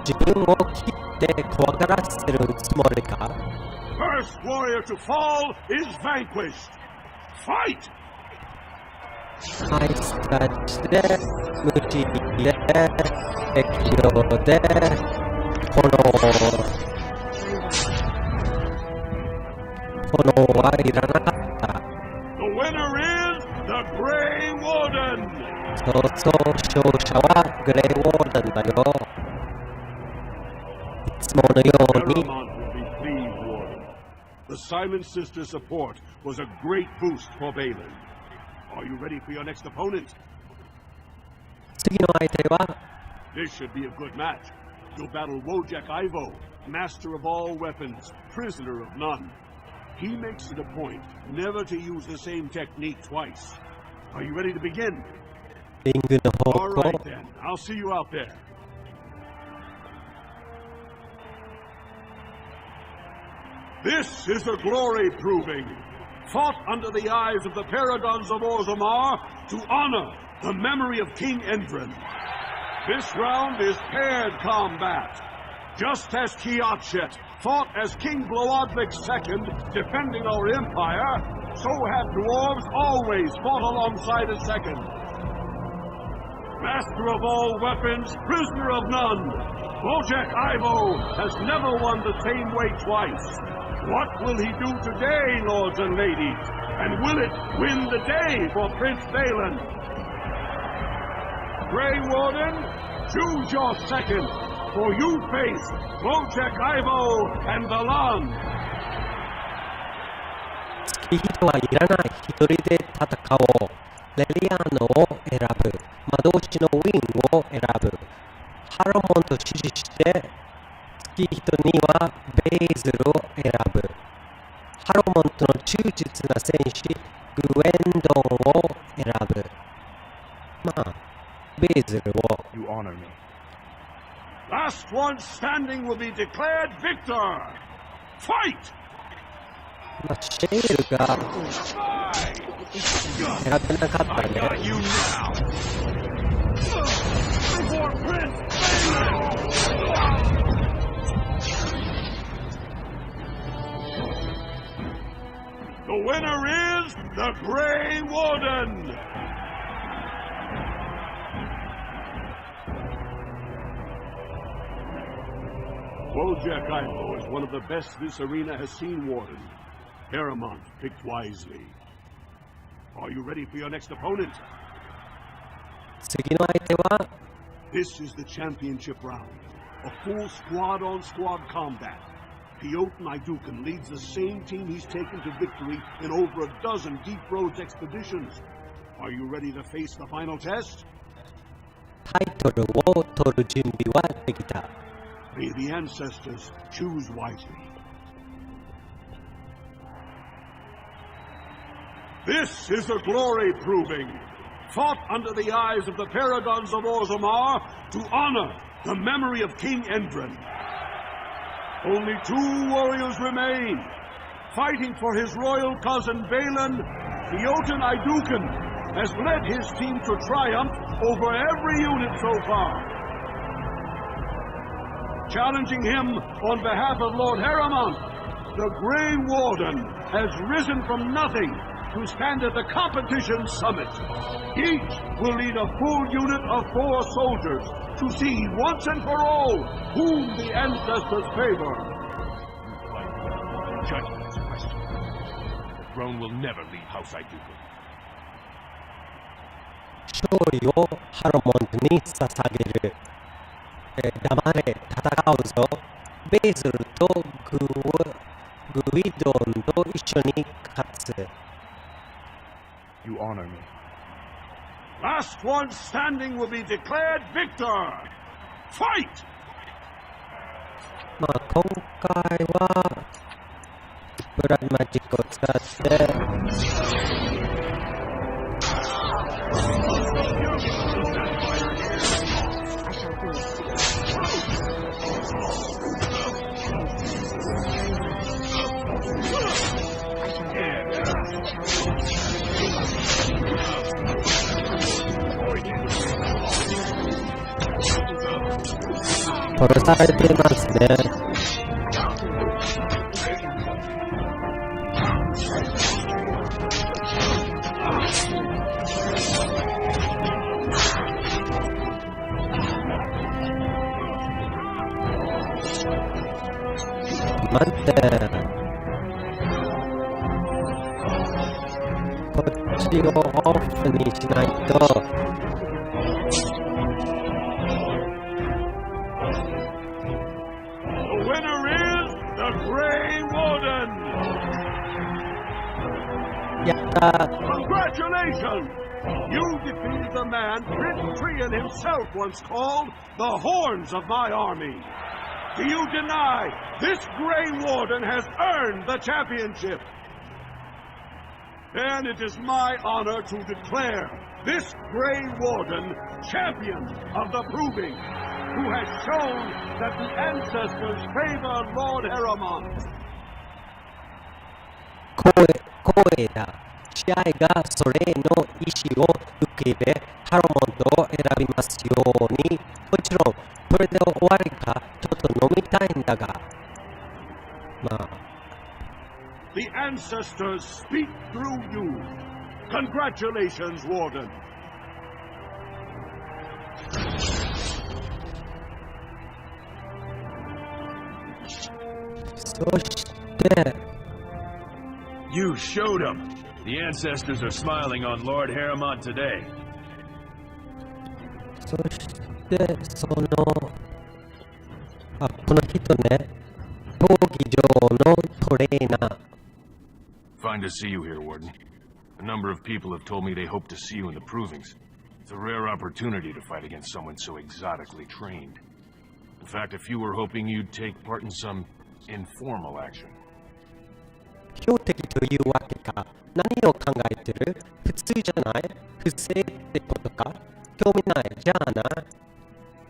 自分を切って怖がらせるつもりか First warrior to fall is vanquished. Fight! ハイスタッチで無知で適量で炎はいらなかった。 The winner is the Grey Warden! そうそう、勝者はグレイウォーデンだよ。いつものように。The Silent Sister support was a great boost for Balin. Are you ready for your next opponent? 次の相手は This should be a good match. You'll battle Wojak Ivo, master of all weapons, prisoner of none. He makes it a point never to use the same technique twice. Are you ready to begin? リングの方 All 向 right then, I'll see you out there. This is a glory proving, fought under the eyes of the paragons of Orzammar to honor the memory of King Endrin. This round is paired combat. Just as Kiatshet fought as King Bloodvik II, defending our empire, so have dwarves always fought alongside a second. Master of all weapons, prisoner of none, Wojak Ivo has never won the same way twice. What will he do today, lords and ladies? And will it win the day for Prince Balin? Grey Warden, choose your second, for you face Wojak Ivo and Balan. 月人はいらない。一人で戦おう。レリアーノを選ぶ。魔導士のウィンを選ぶ。ハロモンと指示して月人にはベイズルを選ぶ。ハロモンとの忠実な戦士グエンドンを選ぶ。まあ、ベイズルを。You honor me. Last one standing will be declared victor. Fight! まあ、シェールが選べなかったね。Prince Balin! The winner is the Grey Warden! Wojak Ivo is one of the best this arena has seen, Warden. Paramount picked wisely. Are you ready for your next opponent? 次の相手は This is the championship round. A full squad-on-squad combat. Piotr Idukin leads the same team he's taken to victory in over a dozen Deep Roads expeditions. Are you ready to face the final test? タイトルを取る準備はできた。May the ancestors choose wisely. This is a glory proving, fought under the eyes of the paragons of Orzammar to honor the memory of King Endrin. Only 2 warriors remain. Fighting for his royal cousin Balin, Piotr Idukin has led his team to triumph over every unit so far. Challenging him on behalf of Lord Harrimont, the Grey Warden has risen from nothing to stand at the competition summit. Each will lead a full unit of 4 soldiers to see once and for all whom the ancestors favor. Judgment's a question. The throne will never leave House Idukin. 勝利をハロモントに捧げる。黙れ、戦うぞ。ベーズルとグイドンと一緒に勝つ。You honor me. Last one standing will be declared victor. Fight! まあ今回はブラックマジックを使って殺されてますね。待って。こっちをオフにしないと。Congratulations! You defeated the man Prince Trian himself once called the Horns of my army. Do you deny this Grey Warden has earned the championship? Then it is my honor to declare this Grey Warden champion of the Proving, who has shown that the ancestors favor Lord Harrimont. 光栄だ。試合がそれの意思を受け入れ、ハロモントを選びますように。もちろん、これで終わりか、ちょっと飲みたいんだが。まあ。The ancestors speak through you. Congratulations, Warden. そして、You showed them. The ancestors are smiling on Lord Harrimont today. そしてこの人ね、闘技場のトレーナー。Fine to see you here, Warden. A number of people have told me they hope to see you in the provings. It's a rare opportunity to fight against someone so exotically trained. In fact, a few were hoping you'd take part in some informal action. 標的というわけか。何を考えてる？普通じゃない？不正ってことか？興味ない。じゃあな。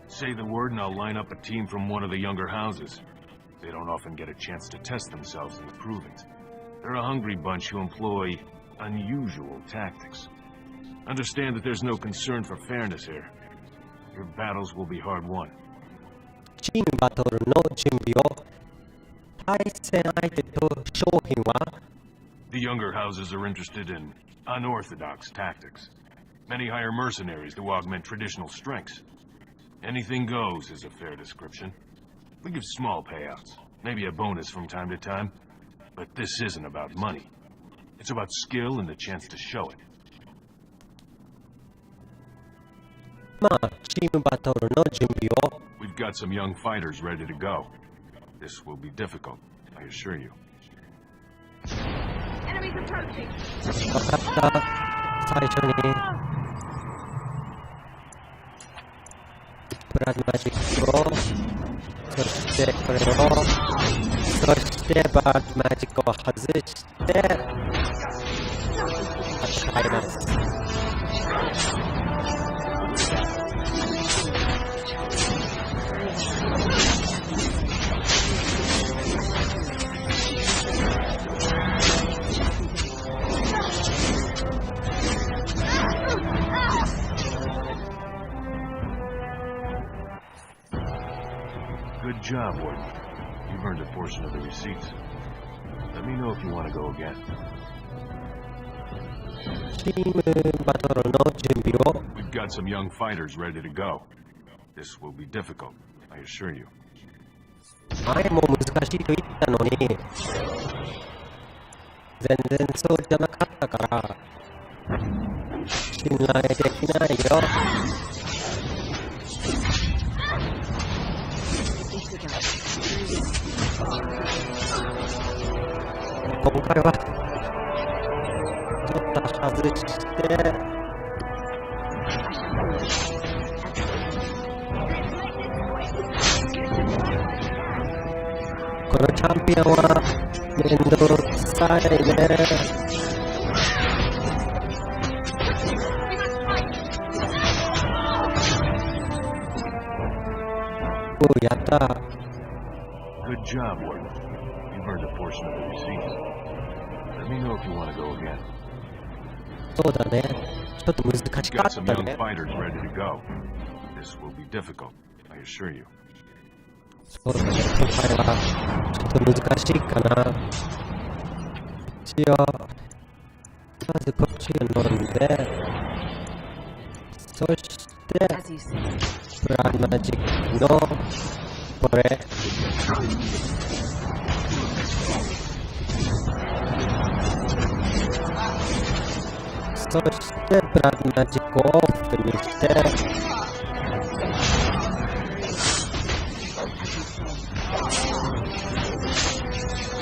Say the word and I'll line up a team from one of the younger houses. They don't often get a chance to test themselves in the provings. They're a hungry bunch who employ unusual tactics. Understand that there's no concern for fairness here. Your battles will be hard won. チームバトルの準備を。対戦相手と商品は The younger houses are interested in unorthodox tactics. Many hire mercenaries to augment traditional strengths. Anything goes is a fair description. We give small payouts, maybe a bonus from time to time. But this isn't about money. It's about skill and the chance to show it. まあ、チームバトルの準備を。We've got some young fighters ready to go. This will be difficult, I assure you. わかった。最初にプラズマジックを、そしてこれを、そしてバードマジックを外して戦います。Good job, Warden. You've earned a portion of the receipts. Let me know if you want to go again. チームバトルの準備を。We've got some young fighters ready to go. This will be difficult, I assure you. 前も難しいと言ったのに、全然そうじゃなかったから、信頼できないよ。今回はちょっと外してこのチャンピオンはめんどくさいね。やった。Good job, Warden. You've earned a portion of the receipts. Let me know if you want to go again. そうだね。ちょっと難しか Got った some young ね。 fighters ready to go. This will be difficult, I assure you. そうだね。今回はちょっと難しいかな。一応、まずこっちを飲んで、そして、プラズマジックのこれ。そしてプラズマジックをオフにして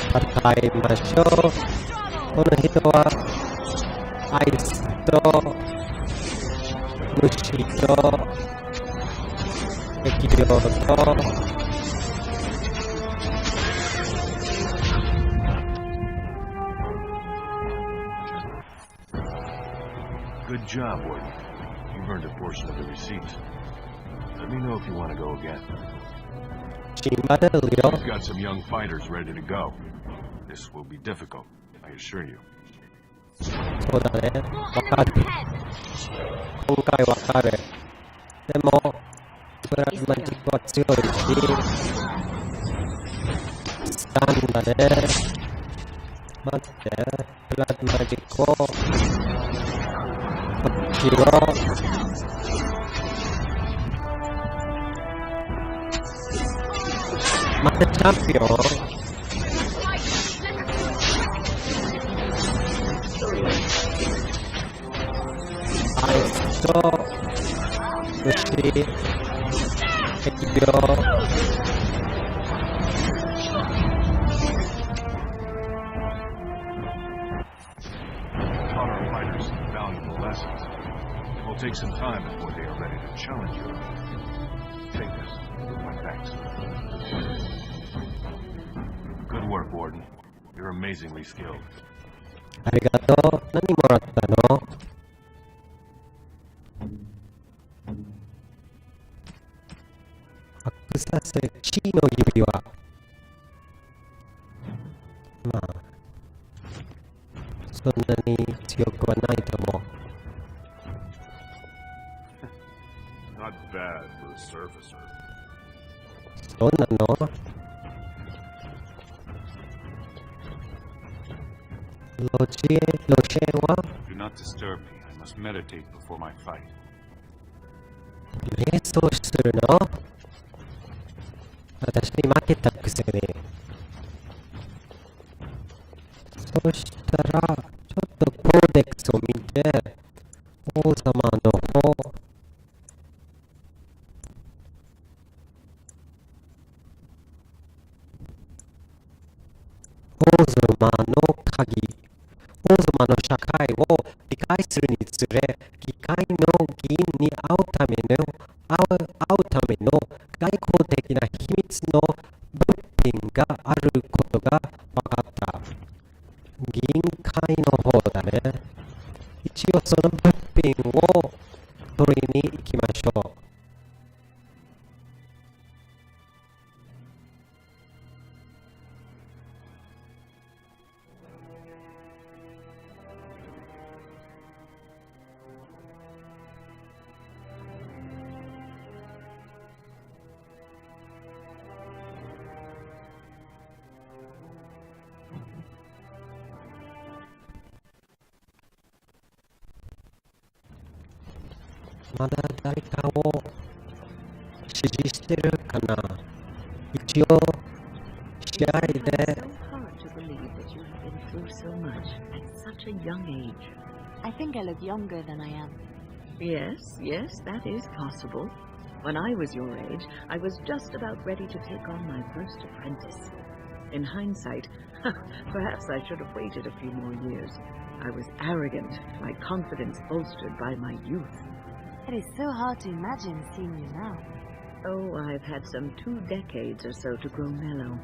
戦いましょう。この人はアイスと虫と液量とGood job, Warden. You've earned a portion of the receipts. Let me know if you want to go again. We've got some young fighters ready to go. This will be difficult, I assure you. そうだね。わかる。今回わかる。でも、プラズマジックは強いし、スタンだね。待って、プラズマジックを、こっちを、待って、チャンピオンアイスと虫、疫病Taught our fighters some valuable lessons. It will take some time before they are ready to challenge you. Take this with my thanks. Good work, Warden. You're amazingly skilled. ありがとう。何もらったの？アクサセチーの指輪。まあ、そんなに強くはないと思う。Not bad for a surfacer. そうなの？路線は Do not disturb me. I must meditate before my fight. 瞑想するの？私に負けたくせに。そしたら、ちょっとコーデックスを見て、王様の方、王様の鍵、王様の社会を理解するにつれ、議会の議員に会うための外交的な秘密の物品があることが分かった。議員会の方だね。一応その物品を取りに行きましょう。まだ誰かを支持してるかな。一応試合で I think I look younger than I am. Yes, that is possible. When I was your age, I was just about ready to take on my first apprentice. In hindsight, perhaps I should have waited a few more years. I was arrogant, my confidence bolstered by my youth. It is so hard to imagine seeing you now. Oh, I've had some 2 decades or so to grow mellow.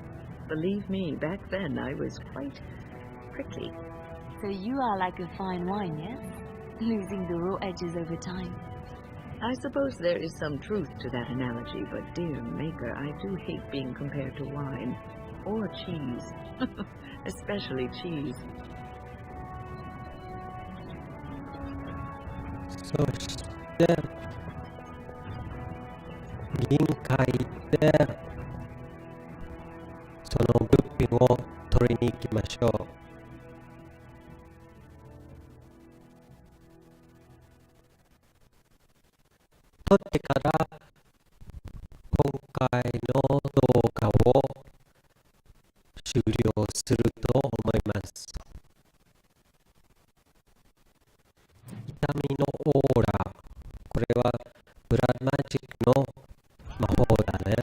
Believe me, back then I was quite prickly. So you are like a fine wine, yes? Losing the raw edges over time. I suppose there is some truth to that analogy, but dear maker, I do hate being compared to wine. Or cheese. Especially cheese. そして議員会でその物品を取りに行きましょう。取ってから今回の動画を終了すると思います。痛みのオーラ、これはブラッドマジックの魔法だね。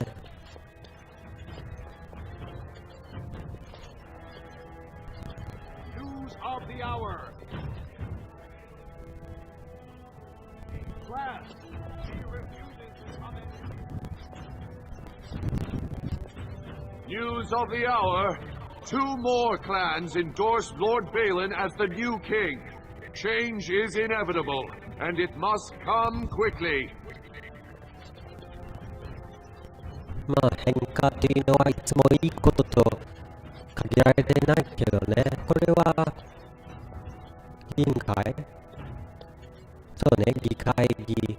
News of the hour. Class, she refuses to come in. News of the hour. 2 more clans endorse Lord Balin as the new king. Change is inevitable, and it must come quickly. まあ変化というのはいつもいいことと限られてないけどね。これは議員会、そうね、議会議。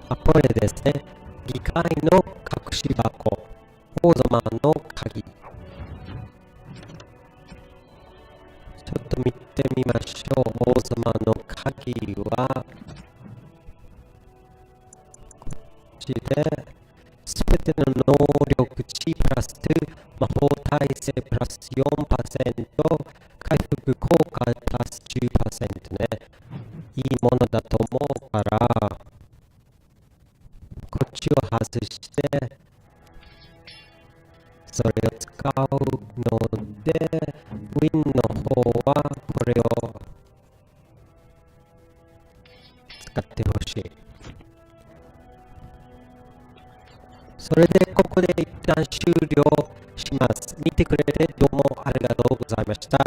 これですね、議会の隠し箱、王様の鍵。ちょっと見てみましょう。王様の鍵はこっちで、すべての能力値プラス2、魔法耐性プラス 4%、回復効果プラス 10% ね。いいものだと思うから、こっちを外して、それを使うので、ウィンの方はこれを使ってほしい。それでここで一旦終了します。見てくれてどうもありがとうございました。